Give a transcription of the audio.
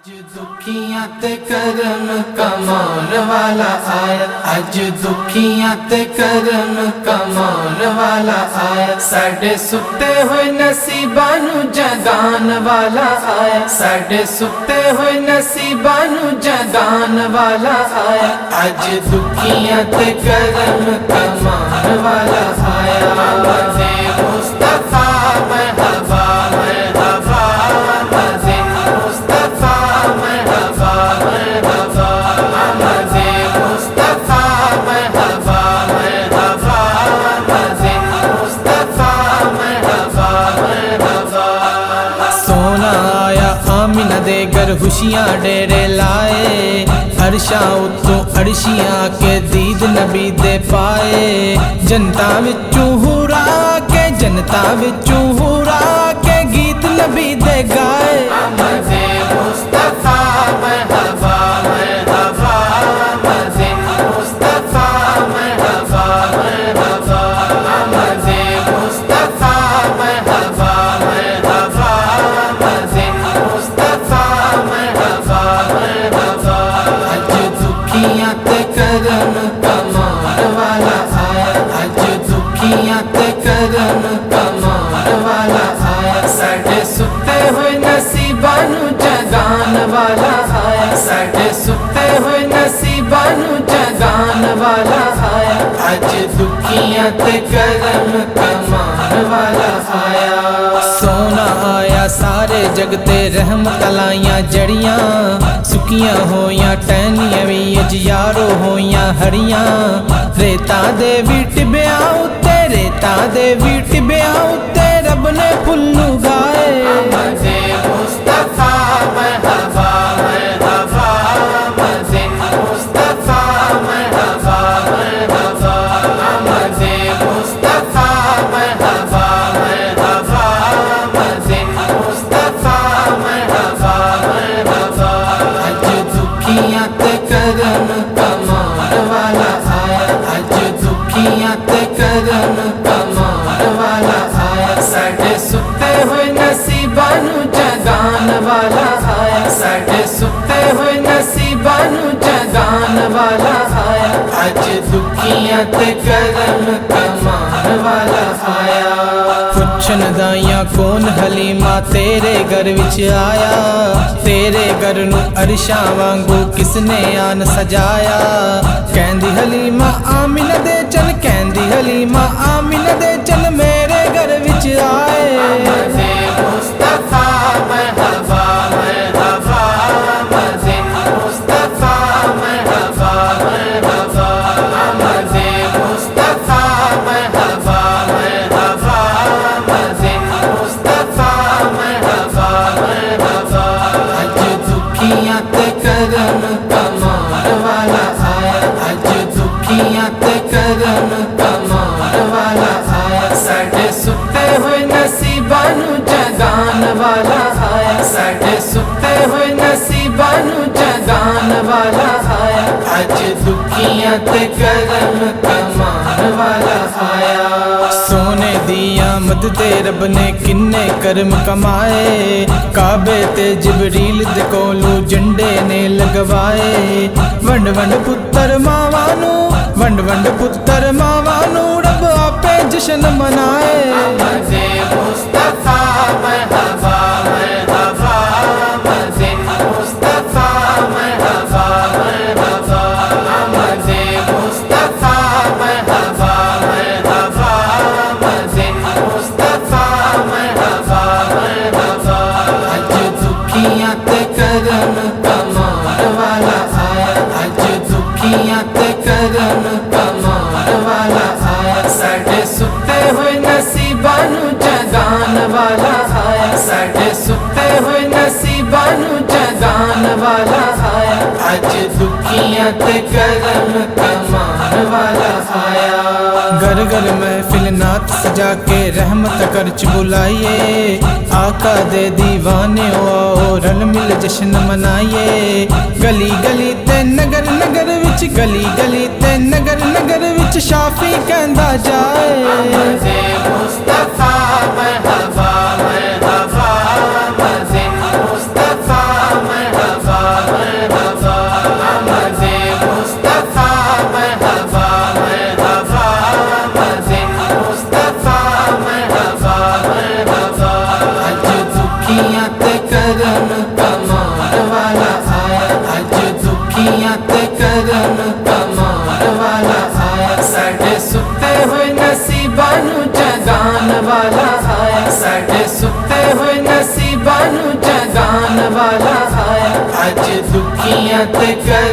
اج دکھیاں تے کرم کمان والا آیا، اج دکھیاں تے کرم کمان والا آیا، ساڈے ستے ہوئے نصیباں نو جگان والا آیا، ساڈے ستے ہوئے نصیباں نو جگان والا آیا، اج دکھیاں تے کرم کمان والا آیا۔ مدے مصطفیٰ مرحبا مرحبا، مدے مصطفیٰ مرحبا مرحبا، مدے مصطفیٰ مرحبا مرحبا، مدے مصطفیٰ مرحبا مرحبا۔ سونا آیا آمینہ دے گھر، خوشیاں ڈیرے لائے، عرشاں اتوں عرشیاں کے دید نبی دے پائے، جنتا وچوں ہورا کے جنتا وچوں ہورا کے گیت نبی دے گائے۔ مدے مصطفیٰ مرحبا مرحبا، مدے مصطفیٰ مرحبا مرحبا، مدے مصطفیٰ مرحبا مرحبا، مدے مصطفیٰ مرحبا مرحبا۔ اج دکھیاں تے کرم کمان والا آیا، اج دکھیاں تے کرم کمان والا آیا، ساڈے ستے ہوئے نصیباں نو جگان والا آیا، ساڈے ستے ہوئے نصیباں نو جگان والا آیا، اج دکھیاں تے کرم کمان والا آیا۔ سونا آیا سارے جگ تے رحمت لائیاں جڑیاں، سکیاں ہویاں ٹہنیاں وی اج یارو ہویاں ہریاں، ریتا دے وی ٹبیاں اُتے ریتا دے وی ٹبیاں اُتے رب نے پھل اگائے۔ مدے مصطفیٰ مرحبا مرحبا، مدے مصطفیٰ مرحبا مرحبا، مدے مصطفیٰ مرحبا مرحبا، مدے مصطفیٰ مرحبا مرحبا۔ اج دکھیاں تے کرم کمان والا آیا، اج دکھیاں تے کرم کمان والا آیا، ساڈے ستے ہوئے نصیباں نو جگان والا آیا، ساڈے ستے ہوئے نصیباں نو جگان والا آیا، اج دکھیاں تے کرم کمان والا آیا۔ پوچھن دائیاں کون حلیمہ تیرے گھر وچ آیا، تیرے گھر نو عرشاں وانگو کس نے آن سجایا، کہندی حلیمہ آمینہ دے چل کہندی حلیمہ آمینہ دے چل میرے گھر وچ آئے۔ مدے مصطفیٰ مرحبا مرحبا، مدے مصطفیٰ مرحبا مرحبا، مدے مصطفیٰ مرحبا مرحبا، مدے مصطفیٰ مرحبا مرحبا۔ اج دکھیاں تے کرم کمان والا آیا، اج دکھیاں تے کرم کمان والا آیا، ساڈے ستے ہوئے نصیباں نو جگان والا آیا، ساڈے ستے ہوئے نصیباں نو جگان والا آیا، اج دکھیاں تے کرم کمان والا آیا۔ سونے دی آمد تے رب نے کنے کرم کمائے، کعبے تے جبریل دے کولو جھنڈے نے لگوائے، ونڈ ونڈ پتر ماواں نو ونڈ ونڈ پتر ماواں نو رب آپے جشن منائے۔ مدے مصطفیٰ مرحبا مرحبا، مدے مصطفیٰ مرحبا مرحبا، مدے مصطفیٰ مرحبا مرحبا، مدے مصطفیٰ مرحبا مرحبا۔ اج دکھیاں تے کرم کمان والا آیا، اج دکھیاں تے کرم کمان والا آیا، ساڈے ستے ہوئے نصیباں نو جگان والا آیا، ساڈے ستے ہوئے نصیباں نو جگان والا آیا، اج دکھیاں تے کرم کمان والا آیا۔ گھر گھر محفل نعت سجا کے رحمت کرچ بلائیے، آقا دے دیوانے آؤ رل مل جشن منائیے، گلی گلی تے نگر نگر وچ گلی گلی تے نگر نگر وچ شافی کہندا جائے۔ مدے مصطفیٰ مرحبا مرحبا، مدے مصطفیٰ مرحبا کر